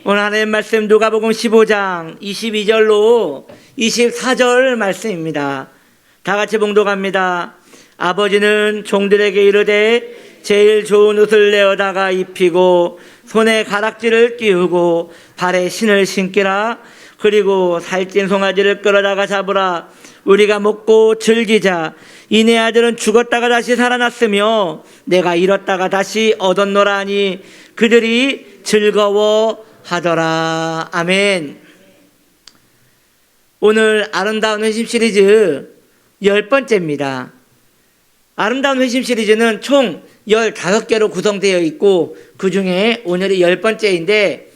오늘 하나님 말씀 누가복음 15장 22절로 24절 말씀입니다. 다 같이 봉독합니다. 아버지는 종들에게 이르되 제일 좋은 옷을 내어다가 입히고 손에 가락지를 띄우고 발에 신을 신기라. 그리고 살찐 송아지를 끌어다가 잡으라. 우리가 먹고 즐기자. 이 내 아들은 죽었다가 다시 살아났으며 내가 잃었다가 다시 얻었노라 하니 그들이 즐거워하더라. 아멘. 오늘 아름다운 회심 시리즈 10번째입니다. 아름다운 회심 시리즈는 총 15개로 구성되어 있고 그 중에 오늘이 10번째인데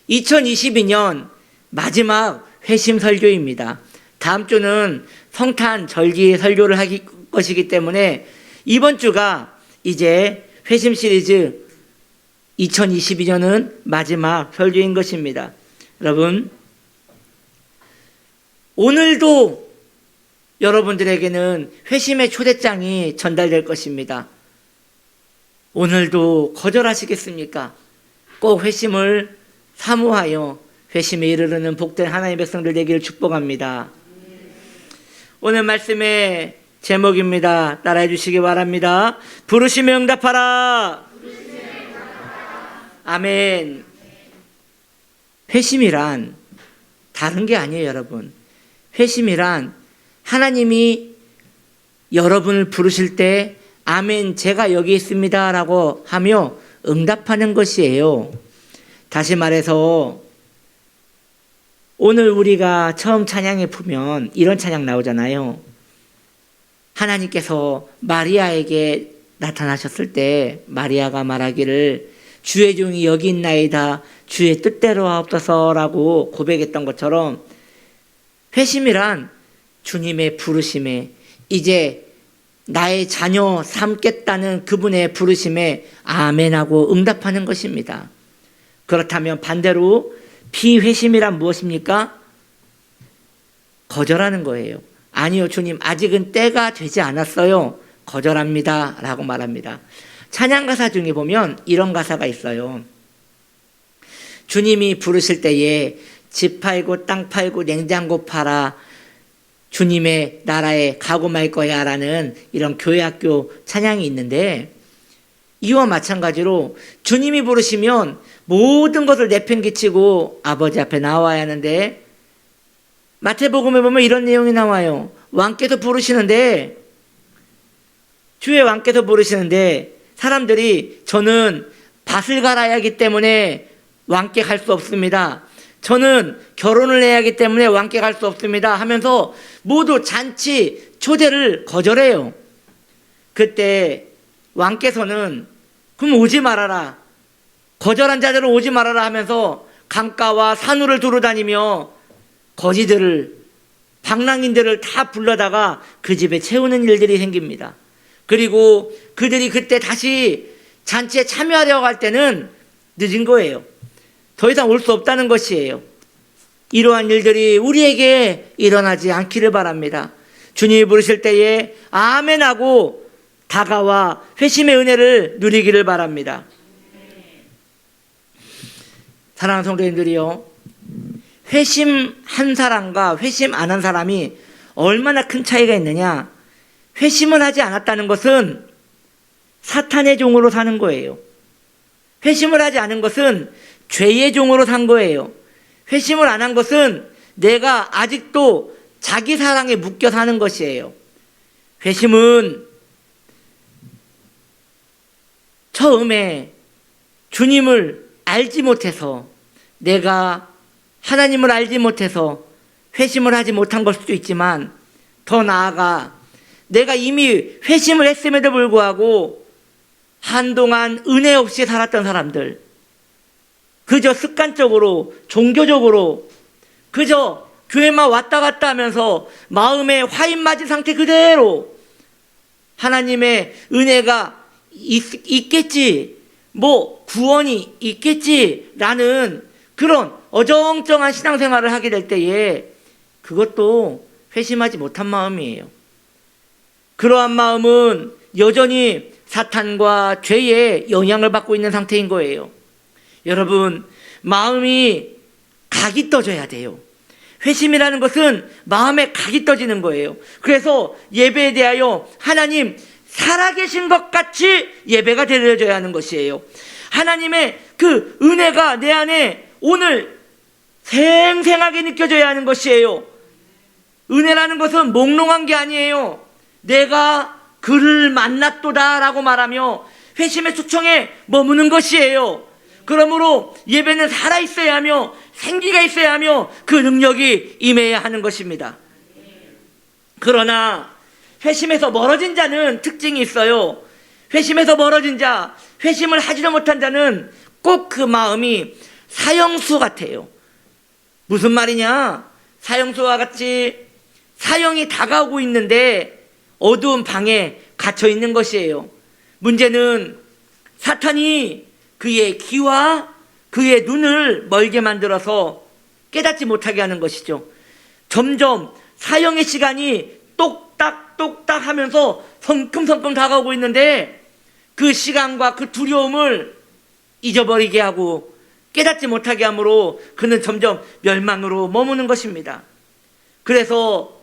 2022년 마지막 회심 설교입니다. 다음 주는 성탄 절기 설교를 할 것이기 때문에 이번 주가 이제 회심 시리즈 2022년은 마지막 설교인 것입니다. 여러분, 오늘도 여러분들에게는 회심의 초대장이 전달될 것입니다. 오늘도 거절하시겠습니까? 꼭 회심을 사모하여 회심에 이르르는 복된 하나님의 백성들 되기를 축복합니다. 오늘 말씀의 제목입니다. 따라해 주시기 바랍니다. 부르심에 응답하라. 아멘. 회심이란 다른 게 아니에요, 여러분. 회심이란 하나님이 여러분을 부르실 때 아멘, 제가 여기 있습니다 라고 하며 응답하는 것이에요. 다시 말해서 오늘 우리가 처음 찬양에 보면 이런 찬양 나오잖아요. 하나님께서 마리아에게 나타나셨을 때 마리아가 말하기를 주의 종이 여기 있나이다. 주의 뜻대로 하옵소서라고 고백했던 것처럼 회심이란 주님의 부르심에 이제 나의 자녀 삼겠다는 그분의 부르심에 아멘하고 응답하는 것입니다. 그렇다면 반대로 비회심이란 무엇입니까? 거절하는 거예요. 아니요, 주님, 아직은 때가 되지 않았어요. 거절합니다 라고 말합니다. 찬양 가사 중에 보면 이런 가사가 있어요. 주님이 부르실 때에 집 팔고 땅 팔고 냉장고 팔아 주님의 나라에 가고 말 거야 라는 이런 교회학교 찬양이 있는데, 이와 마찬가지로 주님이 부르시면 모든 것을 내팽개치고 아버지 앞에 나와야 하는데, 마태복음에 보면 이런 내용이 나와요. 왕께서 부르시는데, 주의 왕께서 부르시는데 사람들이 저는 밭을 갈아야 하기 때문에 왕께 갈 수 없습니다. 저는 결혼을 해야 하기 때문에 왕께 갈 수 없습니다 하면서 모두 잔치 초대를 거절해요. 그때 왕께서는 그럼 오지 말아라, 거절한 자들은 오지 말아라 하면서 강가와 산으를 두루다니며 거지들을, 방랑인들을 다 불러다가 그 집에 채우는 일들이 생깁니다. 그리고 그들이 그때 다시 잔치에 참여하려고 할 때는 늦은 거예요. 더 이상 올 수 없다는 것이에요. 이러한 일들이 우리에게 일어나지 않기를 바랍니다. 주님이 부르실 때에 아멘하고 다가와 회심의 은혜를 누리기를 바랍니다. 사랑하는 성도님들이요, 회심한 사람과 회심 안 한 사람이 얼마나 큰 차이가 있느냐. 회심을 하지 않았다는 것은 사탄의 종으로 사는 거예요. 회심을 하지 않은 것은 죄의 종으로 산 거예요. 회심을 안 한 것은 내가 아직도 자기 사랑에 묶여 사는 것이에요. 회심은 처음에 주님을 알지 못해서, 내가 하나님을 알지 못해서 회심을 하지 못한 걸 수도 있지만, 더 나아가 내가 이미 회심을 했음에도 불구하고 한동안 은혜 없이 살았던 사람들, 그저 습관적으로 종교적으로 그저 교회만 왔다 갔다 하면서 마음에 화인 맞은 상태 그대로 하나님의 은혜가 있겠지, 뭐 구원이 있겠지라는 그런 어정쩡한 신앙생활을 하게 될 때에 그것도 회심하지 못한 마음이에요. 그러한 마음은 여전히 사탄과 죄의 영향을 받고 있는 상태인 거예요. 여러분, 마음이 각이 떠져야 돼요. 회심이라는 것은 마음에 각이 떠지는 거예요. 그래서 예배에 대하여 하나님 살아계신 것 같이 예배가 드려져야 하는 것이에요. 하나님의 그 은혜가 내 안에 오늘 생생하게 느껴져야 하는 것이에요. 은혜라는 것은 몽롱한 게 아니에요. 내가 그를 만났도다 라고 말하며 회심의 초청에 머무는 것이에요. 그러므로 예배는 살아있어야 하며 생기가 있어야 하며 그 능력이 임해야 하는 것입니다. 그러나 회심에서 멀어진 자는 특징이 있어요. 회심에서 멀어진 자, 회심을 하지도 못한 자는 꼭 그 마음이 사형수 같아요. 무슨 말이냐? 사형수와 같이 사형이 다가오고 있는데 어두운 방에 갇혀 있는 것이에요. 문제는 사탄이 그의 귀와 그의 눈을 멀게 만들어서 깨닫지 못하게 하는 것이죠. 점점 사형의 시간이 똑딱똑딱 하면서 성큼성큼 다가오고 있는데 그 시간과 그 두려움을 잊어버리게 하고 깨닫지 못하게 하므로 그는 점점 멸망으로 머무는 것입니다. 그래서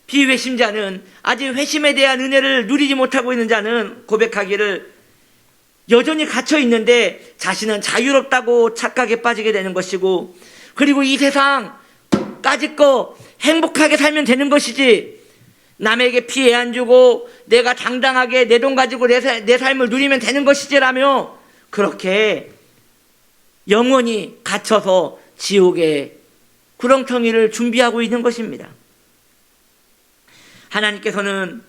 비회심자는 아직 회심에 대한 은혜를 누리지 못하고 있는 자는 고백하기를 여전히 갇혀 있는데 자신은 자유롭다고 착각에 빠지게 되는 것이고, 그리고 이 세상 까짓거 행복하게 살면 되는 것이지 남에게 피해 안 주고 내가 당당하게 내 돈 가지고 내 삶을 누리면 되는 것이지라며 그렇게 영원히 갇혀서 지옥의 구렁텅이를 준비하고 있는 것입니다. 하나님께서는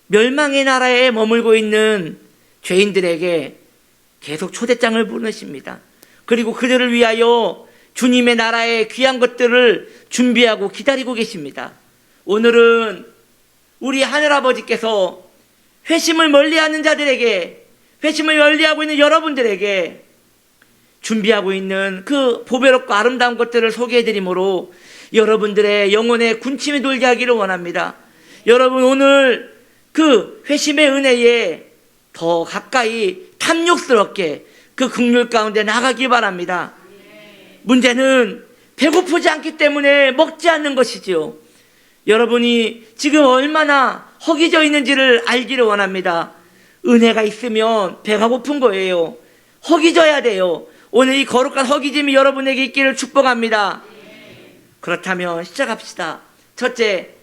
멸망의 나라에 머물고 있는 죄인들에게 계속 초대장을 보내십니다. 그리고 그들을 위하여 주님의 나라의 귀한 것들을 준비하고 기다리고 계십니다. 오늘은 우리 하늘아버지께서 회심을 멀리하는 자들에게, 회심을 멀리하고 있는 여러분들에게 준비하고 있는 그 보배롭고 아름다운 것들을 소개해드리므로 여러분들의 영혼에 군침이 돌게 하기를 원합니다. 여러분 오늘 그 회심의 은혜에 더 가까이 탐욕스럽게 그 긍휼 가운데 나가기 바랍니다. 문제는 배고프지 않기 때문에 먹지 않는 것이지요. 여러분이 지금 얼마나 허기져 있는지를 알기를 원합니다. 은혜가 있으면 배가 고픈 거예요. 허기져야 돼요. 오늘 이 거룩한 허기짐이 여러분에게 있기를 축복합니다. 그렇다면 시작합시다. 첫째,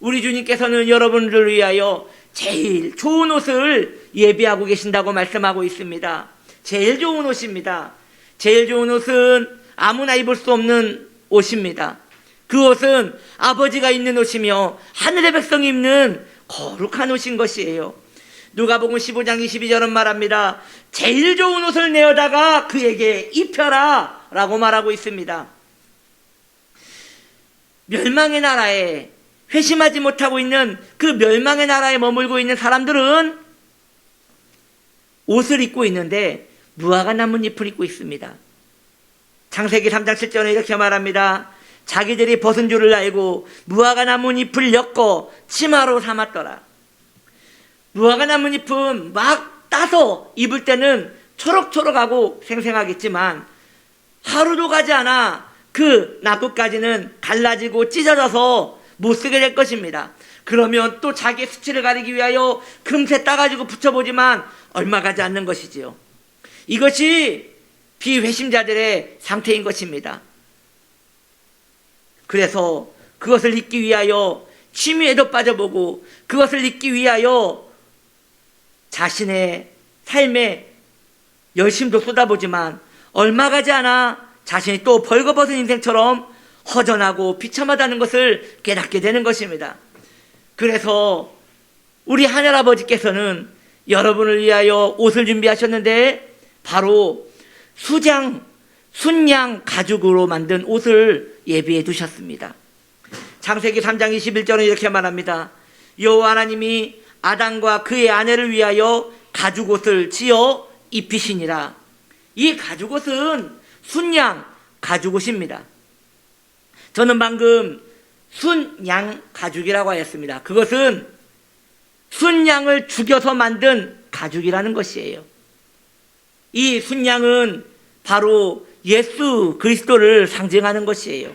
우리 주님께서는 여러분들을 위하여 제일 좋은 옷을 예비하고 계신다고 말씀하고 있습니다. 제일 좋은 옷입니다. 제일 좋은 옷은 아무나 입을 수 없는 옷입니다. 그 옷은 아버지가 입는 옷이며 하늘의 백성이 입는 거룩한 옷인 것이에요. 누가복음 15장 22절은 말합니다. 제일 좋은 옷을 내어다가 그에게 입혀라 라고 말하고 있습니다. 멸망의 나라에 회심하지 못하고 있는 그 멸망의 나라에 머물고 있는 사람들은 옷을 입고 있는데 무화과 나뭇잎을 입고 있습니다. 창세기 3장 7절에 이렇게 말합니다. 자기들이 벗은 줄을 알고 무화과 나뭇잎을 엮어 치마로 삼았더라. 무화과 나뭇잎은 막 따서 입을 때는 초록초록하고 생생하겠지만 하루도 가지 않아 그 나뭇가지는 갈라지고 찢어져서 못 쓰게 될 것입니다. 그러면 또 자기의 수치를 가리기 위하여 금세 따가지고 붙여보지만 얼마 가지 않는 것이지요. 이것이 비회심자들의 상태인 것입니다. 그래서 그것을 잊기 위하여 취미에도 빠져보고 그것을 잊기 위하여 자신의 삶에 열심도 쏟아보지만 얼마 가지 않아 자신이 또 벌거벗은 인생처럼 허전하고 비참하다는 것을 깨닫게 되는 것입니다. 그래서 우리 하늘아버지께서는 여러분을 위하여 옷을 준비하셨는데 바로 순양 가죽으로 만든 옷을 예비해 두셨습니다. 창세기 3장 21절은 이렇게 말합니다. 여호와 하나님이 아담과 그의 아내를 위하여 가죽옷을 지어 입히시니라. 이 가죽옷은 순양 가죽옷입니다. 저는 방금 순양 가죽이라고 하였습니다. 그것은 순양을 죽여서 만든 가죽이라는 것이에요. 이 순양은 바로 예수 그리스도를 상징하는 것이에요.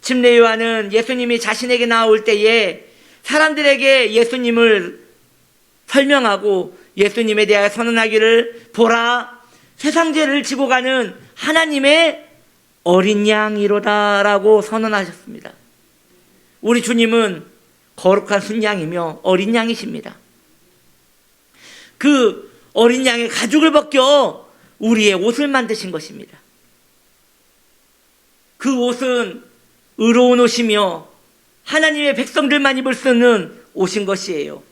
침례 요한은 예수님이 자신에게 나올 때에 사람들에게 예수님을 설명하고 예수님에 대하여 선언하기를, 보라, 세상 죄를 지고 가는 하나님의 어린 양이로다라고 선언하셨습니다. 우리 주님은 거룩한 순양이며 어린 양이십니다. 그 어린 양의 가죽을 벗겨 우리의 옷을 만드신 것입니다. 그 옷은 의로운 옷이며 하나님의 백성들만 입을 수 있는 옷인 것이에요.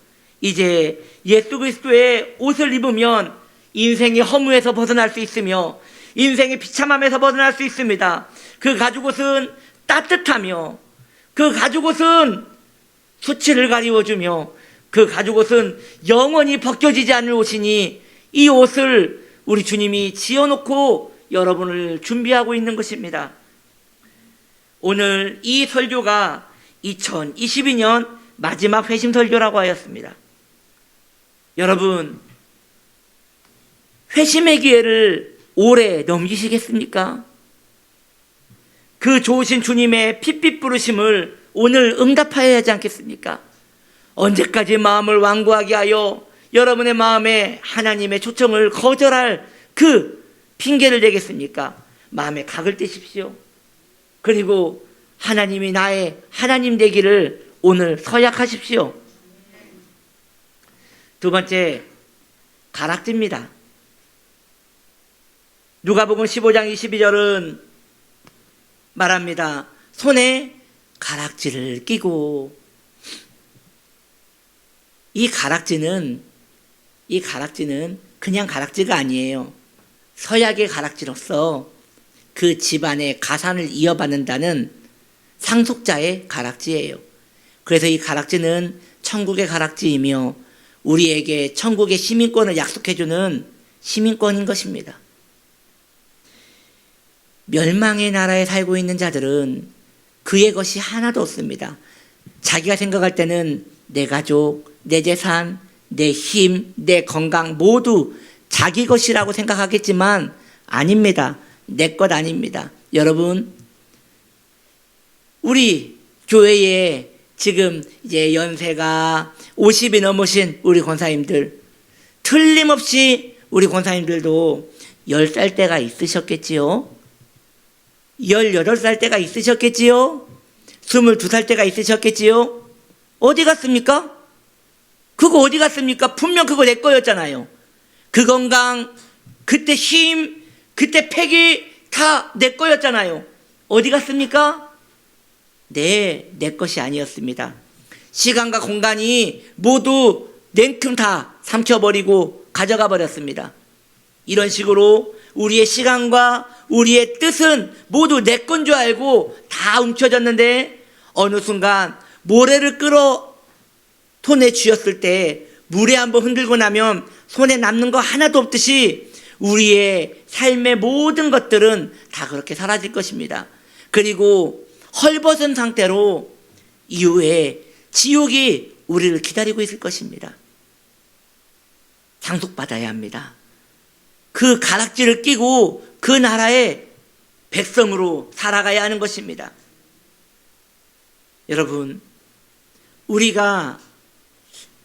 이제 예수 그리스도의 옷을 입으면 인생의 허무에서 벗어날 수 있으며 인생의 비참함에서 벗어날 수 있습니다. 그 가죽옷은 따뜻하며 그 가죽옷은 수치를 가리워주며 그 가죽옷은 영원히 벗겨지지 않을 옷이니 이 옷을 우리 주님이 지어놓고 여러분을 준비하고 있는 것입니다. 오늘 이 설교가 2022년 마지막 회심 설교라고 하였습니다. 여러분, 회심의 기회를 오래 넘기시겠습니까? 그 좋으신 주님의 핏빛 부르심을 오늘 응답하여야 하지 않겠습니까? 언제까지 마음을 완고하게 하여 여러분의 마음에 하나님의 초청을 거절할 그 핑계를 대겠습니까? 마음에 각을 떼십시오. 그리고 하나님이 나의 하나님 되기를 오늘 서약하십시오. 두 번째, 가락지입니다. 누가복음 15장 22절은 말합니다. 손에 가락지를 끼고. 이 가락지는 그냥 가락지가 아니에요. 서약의 가락지로서 그 집안의 가산을 이어받는다는 상속자의 가락지예요. 그래서 이 가락지는 천국의 가락지이며 우리에게 천국의 시민권을 약속해주는 시민권인 것입니다. 멸망의 나라에 살고 있는 자들은 그의 것이 하나도 없습니다. 자기가 생각할 때는 내 가족, 내 재산, 내 힘, 내 건강 모두 자기 것이라고 생각하겠지만 아닙니다. 내 것 아닙니다. 여러분, 우리 교회에 지금 이제 연세가 50이 넘으신 우리 권사님들, 틀림없이 우리 권사님들도 10살 때가 있으셨겠지요? 18살 때가 있으셨겠지요? 22살 때가 있으셨겠지요? 어디 갔습니까? 그거 어디 갔습니까? 분명 그거 내 거였잖아요. 그 건강, 그때 힘, 그때 패기 다 내 거였잖아요. 어디 갔습니까? 네, 내 것이 아니었습니다. 시간과 공간이 모두 냉큼 다 삼켜버리고 가져가 버렸습니다. 이런 식으로 우리의 시간과 우리의 뜻은 모두 내 건 줄 알고 다 움켜졌는데 어느 순간 모래를 끌어 손에 쥐었을 때 물에 한번 흔들고 나면 손에 남는 거 하나도 없듯이 우리의 삶의 모든 것들은 다 그렇게 사라질 것입니다. 그리고 헐벗은 상태로 이후에 지옥이 우리를 기다리고 있을 것입니다. 상속받아야 합니다. 그 가락지를 끼고 그 나라의 백성으로 살아가야 하는 것입니다. 여러분, 우리가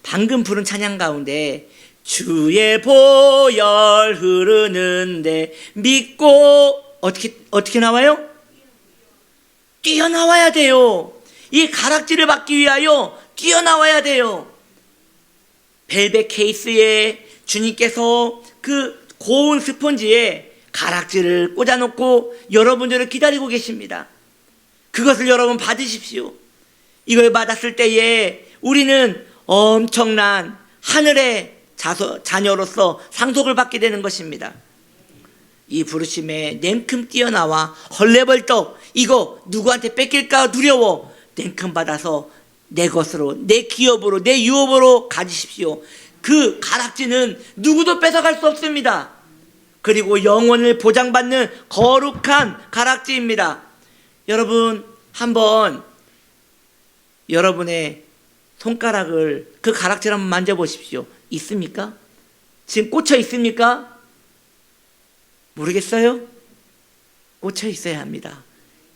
방금 부른 찬양 가운데 주의 보혈 흐르는데 믿고 어떻게 나와요? 뛰어나와야 돼요. 이 가락지를 받기 위하여 뛰어나와야 돼요. 벨벳 케이스에 주님께서 그 고운 스펀지에 가락지를 꽂아놓고 여러분들을 기다리고 계십니다. 그것을 여러분 받으십시오. 이걸 받았을 때에 우리는 엄청난 하늘의 자녀로서 상속을 받게 되는 것입니다. 이 부르심에 냉큼 뛰어나와 헐레벌떡 이거 누구한테 뺏길까 두려워 냉큼 받아서 내 것으로, 내 기업으로, 내 유업으로 가지십시오. 그 가락지는 누구도 뺏어갈 수 없습니다. 그리고 영원을 보장받는 거룩한 가락지입니다. 여러분, 한번 여러분의 손가락을 그 가락지를 한번 만져보십시오. 있습니까? 지금 꽂혀 있습니까? 모르겠어요? 꽂혀 있어야 합니다.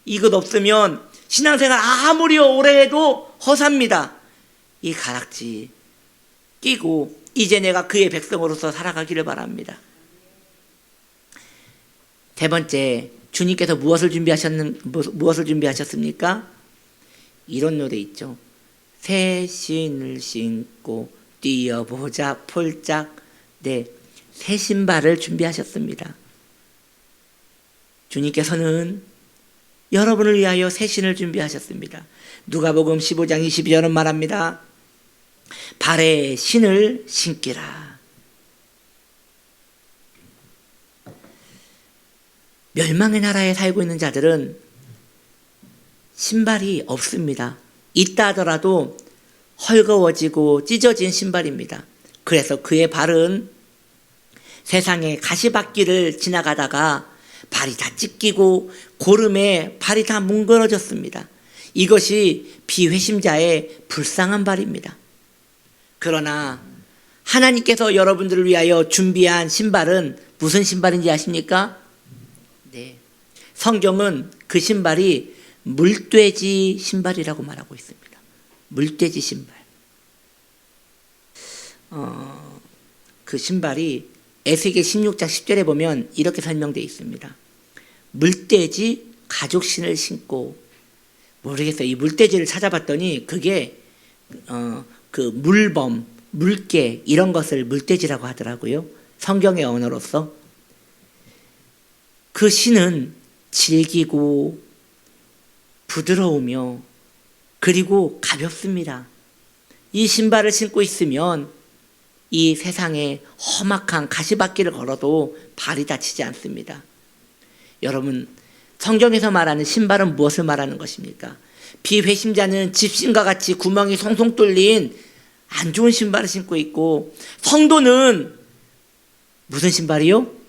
이것 없으면 신앙생활 아무리 오래 해도 허사입니다. 이 가락지 끼고 이제 내가 그의 백성으로서 살아가기를 바랍니다. 세 번째, 주님께서 무엇을 준비하셨습니까? 이런 노래 있죠. 새 신을 신고 뛰어보자 폴짝. 네, 새 신발을 준비하셨습니다. 주님께서는 여러분을 위하여 새 신을 준비하셨습니다. 누가복음 15장 22절은 말합니다. 발에 신을 신기라. 멸망의 나라에 살고 있는 자들은 신발이 없습니다. 있다 하더라도 헐거워지고 찢어진 신발입니다. 그래서 그의 발은 세상의 가시밭길을 지나가다가 발이 다 찢기고 고름에 발이 다 뭉그러졌습니다. 이것이 비회심자의 불쌍한 발입니다. 그러나 하나님께서 여러분들을 위하여 준비한 신발은 무슨 신발인지 아십니까? 네. 성경은 그 신발이 물돼지 신발이라고 말하고 있습니다. 물돼지 신발. 그 신발이 에스겔 16장 10절에 보면 이렇게 설명되어 있습니다. 물돼지 가죽신을 신고, 모르겠어요. 이 물돼지를 찾아봤더니 그게 그 물범, 물개 이런 것을 물돼지라고 하더라고요. 성경의 언어로서. 그 신은 질기고 부드러우며 그리고 가볍습니다. 이 신발을 신고 있으면 이 세상에 험악한 가시밭길을 걸어도 발이 다치지 않습니다. 여러분, 성경에서 말하는 신발은 무엇을 말하는 것입니까? 비회심자는 집신과 같이 구멍이 송송 뚫린 안 좋은 신발을 신고 있고, 성도는 무슨 신발이요?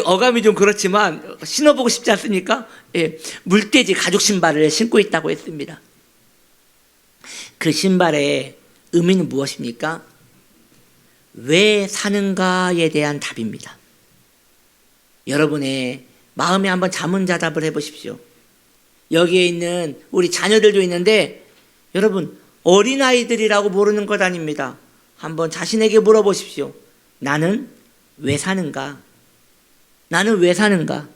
어감이 좀 그렇지만 신어보고 싶지 않습니까? 예, 물돼지 가죽 신발을 신고 있다고 했습니다. 그 신발의 의미는 무엇입니까? 왜 사는가에 대한 답입니다. 여러분의 마음에 한번 자문자답을 해보십시오. 여기에 있는 우리 자녀들도 있는데 여러분 어린아이들이라고 모르는 것 아닙니다. 한번 자신에게 물어보십시오. 나는 왜 사는가? 나는 왜 사는가?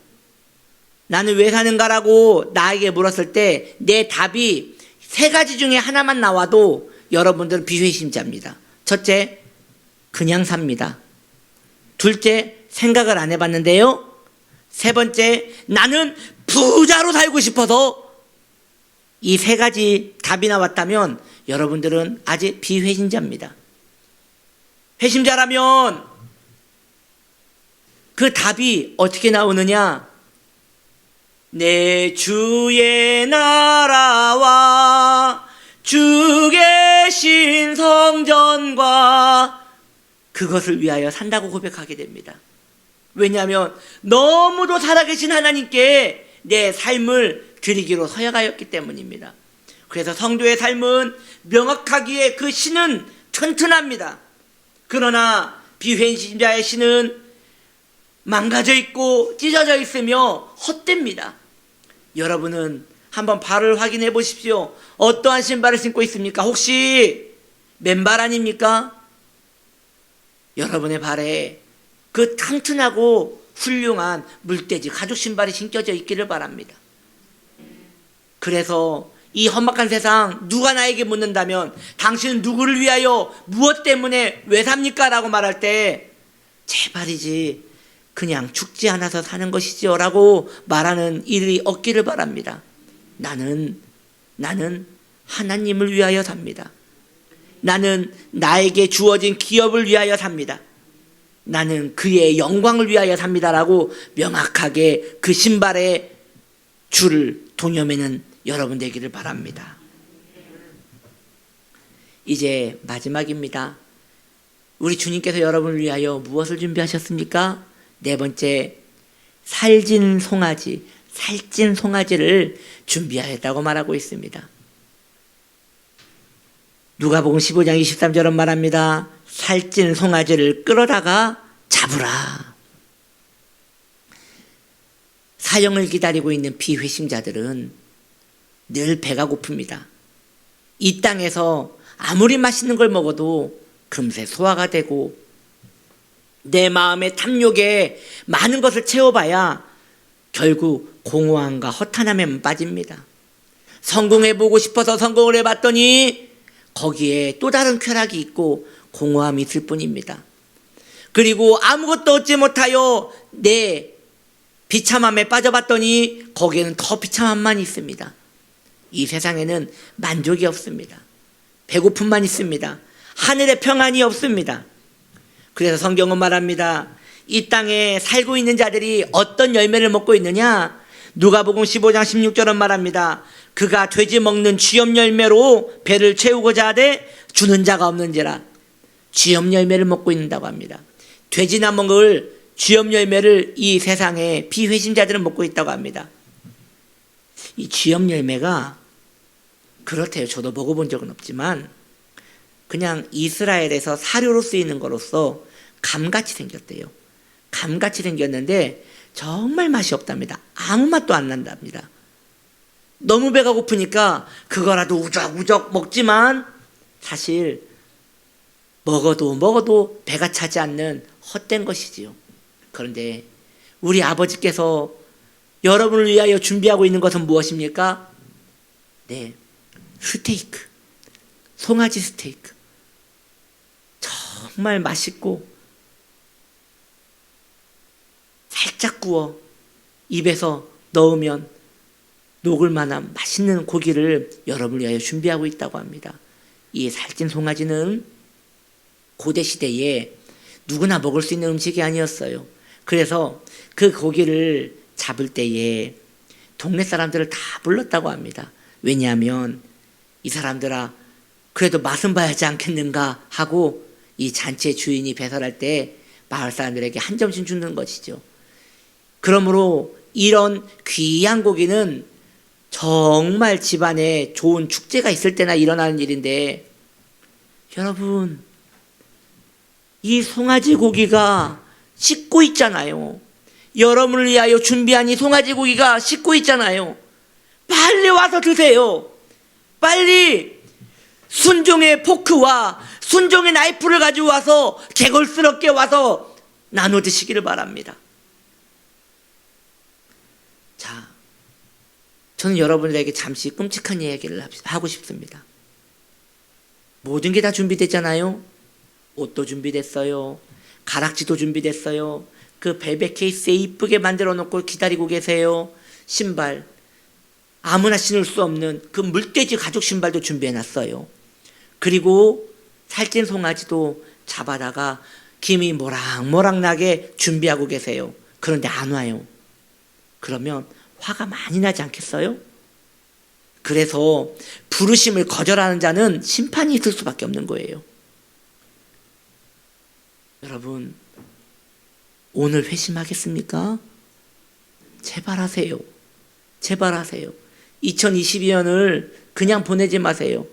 나는 왜 사는가라고 나에게 물었을 때 내 답이 세 가지 중에 하나만 나와도 여러분들은 비회심자입니다. 첫째, 그냥 삽니다. 둘째, 생각을 안 해봤는데요. 세 번째, 나는 부자로 살고 싶어서. 이 세 가지 답이 나왔다면 여러분들은 아직 비회심자입니다. 회심자라면 그 답이 어떻게 나오느냐? 내 주의 나라와 주 계신 성전과 그것을 위하여 산다고 고백하게 됩니다. 왜냐하면 너무도 살아계신 하나님께 내 삶을 드리기로 서약하였기 때문입니다. 그래서 성도의 삶은 명확하기에 그 신은 튼튼합니다. 그러나 비회심자의 신은 망가져 있고 찢어져 있으며 헛됩니다. 여러분은 한번 발을 확인해 보십시오. 어떠한 신발을 신고 있습니까? 혹시 맨발 아닙니까? 여러분의 발에 그 튼튼하고 훌륭한 물돼지 가죽 신발이 신겨져 있기를 바랍니다. 그래서 이 험악한 세상 누가 나에게 묻는다면 당신은 누구를 위하여 무엇 때문에 왜 삽니까? 라고 말할 때 제발이지 그냥 죽지 않아서 사는 것이지요 라고 말하는 일이 없기를 바랍니다. 나는 하나님을 위하여 삽니다. 나는 나에게 주어진 기업을 위하여 삽니다. 나는 그의 영광을 위하여 삽니다라고 명확하게 그 신발의 줄을 동여매는 여러분 되기를 바랍니다. 이제 마지막입니다. 우리 주님께서 여러분을 위하여 무엇을 준비하셨습니까? 네 번째, 살찐 송아지를 준비하였다고 말하고 있습니다. 누가복음 15장 23절은 말합니다. 살찐 송아지를 끌어다가 잡으라. 사형을 기다리고 있는 비회심자들은 늘 배가 고픕니다. 이 땅에서 아무리 맛있는 걸 먹어도 금세 소화가 되고 내 마음의 탐욕에 많은 것을 채워봐야 결국 공허함과 허탄함에만 빠집니다. 성공해보고 싶어서 성공을 해봤더니 거기에 또 다른 쾌락이 있고 공허함이 있을 뿐입니다. 그리고 아무것도 얻지 못하여 내 비참함에 빠져봤더니 거기에는 더 비참함만 있습니다. 이 세상에는 만족이 없습니다. 배고픔만 있습니다. 하늘의 평안이 없습니다. 그래서 성경은 말합니다. 이 땅에 살고 있는 자들이 어떤 열매를 먹고 있느냐? 누가복음 15장 16절은 말합니다. 그가 돼지 먹는 쥐염 열매로 배를 채우고자 하되 주는 자가 없는지라. 쥐염 열매를 먹고 있는다고 합니다. 돼지나 먹을 쥐염 열매를 이 세상에 비회심자들은 먹고 있다고 합니다. 이 쥐염 열매가 그렇대요. 저도 먹어본 적은 없지만 그냥 이스라엘에서 사료로 쓰이는 거로서 감같이 생겼대요. 감같이 생겼는데 정말 맛이 없답니다. 아무 맛도 안 난답니다. 너무 배가 고프니까 그거라도 우적우적 먹지만 사실 먹어도 배가 차지 않는 헛된 것이지요. 그런데 우리 아버지께서 여러분을 위하여 준비하고 있는 것은 무엇입니까? 네, 스테이크, 송아지 스테이크. 정말 맛있고 살짝 구워 입에서 넣으면 녹을 만한 맛있는 고기를 여러분을 위하여 준비하고 있다고 합니다. 이 살찐 송아지는 고대 시대에 누구나 먹을 수 있는 음식이 아니었어요. 그래서 그 고기를 잡을 때에 동네 사람들을 다 불렀다고 합니다. 왜냐하면 이 사람들아 그래도 맛은 봐야지 않겠는가 하고 이 잔치의 주인이 배설할 때 마을 사람들에게 한 점씩 주는 것이죠. 그러므로 이런 귀한 고기는 정말 집안에 좋은 축제가 있을 때나 일어나는 일인데 여러분 이 송아지 고기가 씻고 있잖아요. 여러분을 위하여 준비한 이 송아지 고기가 씻고 있잖아요. 빨리 와서 드세요. 빨리 순종의 포크와 순종의 나이프를 가지고 와서 개걸스럽게 와서 나눠 드시기를 바랍니다. 자, 저는 여러분들에게 잠시 끔찍한 이야기를 하고 싶습니다. 모든 게 다 준비됐잖아요. 옷도 준비됐어요. 가락지도 준비됐어요. 그 벨벳 케이스에 이쁘게 만들어 놓고 기다리고 계세요. 신발, 아무나 신을 수 없는 그 물돼지 가죽 신발도 준비해 놨어요. 그리고 살찐 송아지도 잡아다가 김이 모락모락 나게 준비하고 계세요. 그런데 안 와요. 그러면 화가 많이 나지 않겠어요? 그래서 부르심을 거절하는 자는 심판이 있을 수밖에 없는 거예요. 여러분, 오늘 회심하겠습니까? 제발 하세요. 제발 하세요. 2022년을 그냥 보내지 마세요.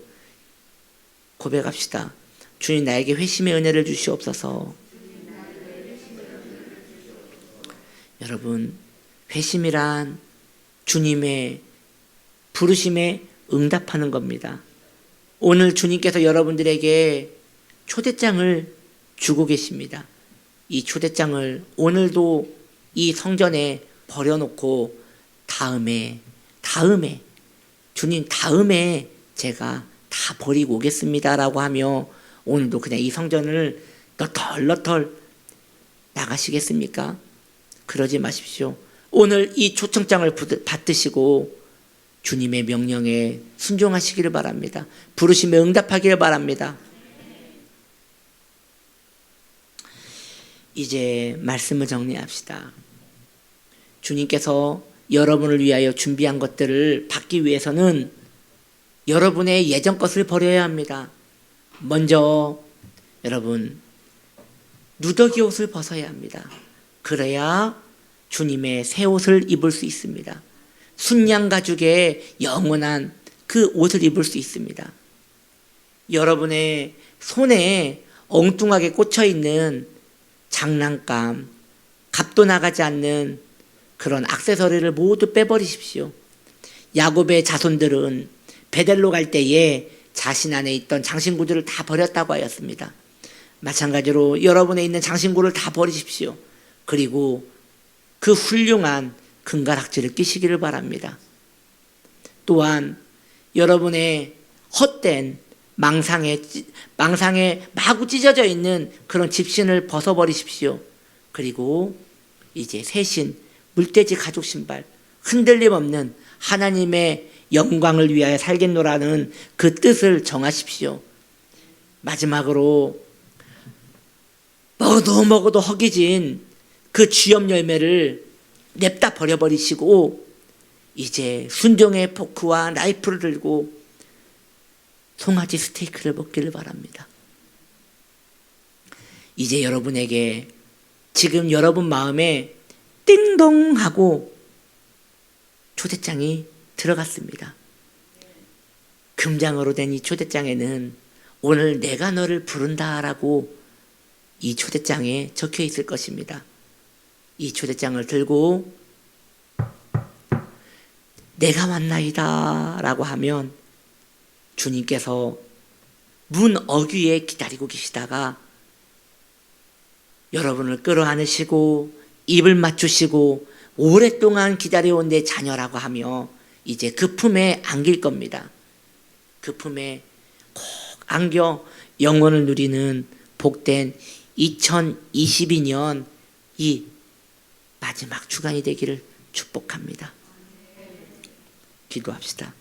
고백합시다. 주님 나에게 회심의 은혜를 주시옵소서. 여러분, 회심이란 주님의 부르심에 응답하는 겁니다. 오늘 주님께서 여러분들에게 초대장을 주고 계십니다. 이 초대장을 오늘도 이 성전에 버려놓고 다음에 주님 다음에 제가 다 버리고 오겠습니다라고 하며 오늘도 그냥 이 성전을 너털너털 나가시겠습니까? 그러지 마십시오. 오늘 이 초청장을 받으시고 주님의 명령에 순종하시기를 바랍니다. 부르심에 응답하기를 바랍니다. 이제 말씀을 정리합시다. 주님께서 여러분을 위하여 준비한 것들을 받기 위해서는 여러분의 예전 것을 버려야 합니다. 먼저 여러분 누더기 옷을 벗어야 합니다. 그래야 주님의 새 옷을 입을 수 있습니다. 순양 가죽의 영원한 그 옷을 입을 수 있습니다. 여러분의 손에 엉뚱하게 꽂혀 있는 장난감, 값도 나가지 않는 그런 액세서리를 모두 빼버리십시오. 야곱의 자손들은 베델로 갈 때에 자신 안에 있던 장신구들을 다 버렸다고 하였습니다. 마찬가지로 여러분에 있는 장신구를 다 버리십시오. 그리고 그 훌륭한 금가락지를 끼시기를 바랍니다. 또한 여러분의 헛된 망상에 마구 찢어져 있는 그런 집신을 벗어버리십시오. 그리고 이제 새신 물돼지 가죽 신발, 흔들림 없는 하나님의 영광을 위하여 살겠노라는 그 뜻을 정하십시오. 마지막으로 먹어도 허기진 그 쥐염 열매를 냅다 버려버리시고 이제 순종의 포크와 나이프를 들고 송아지 스테이크를 먹기를 바랍니다. 이제 여러분에게 지금 여러분 마음에 띵동 하고 초대장이 들어갔습니다. 금장으로 된 이 초대장에는 오늘 내가 너를 부른다라고 이 초대장에 적혀 있을 것입니다. 이 초대장을 들고 내가 왔나이다 라고 하면 주님께서 문 어귀에 기다리고 계시다가 여러분을 끌어안으시고 입을 맞추시고 오랫동안 기다려온 내 자녀라고 하며 이제 그 품에 안길 겁니다. 그 품에 꼭 안겨 영원을 누리는 복된 2022년 이 마지막 주간이 되기를 축복합니다. 기도합시다.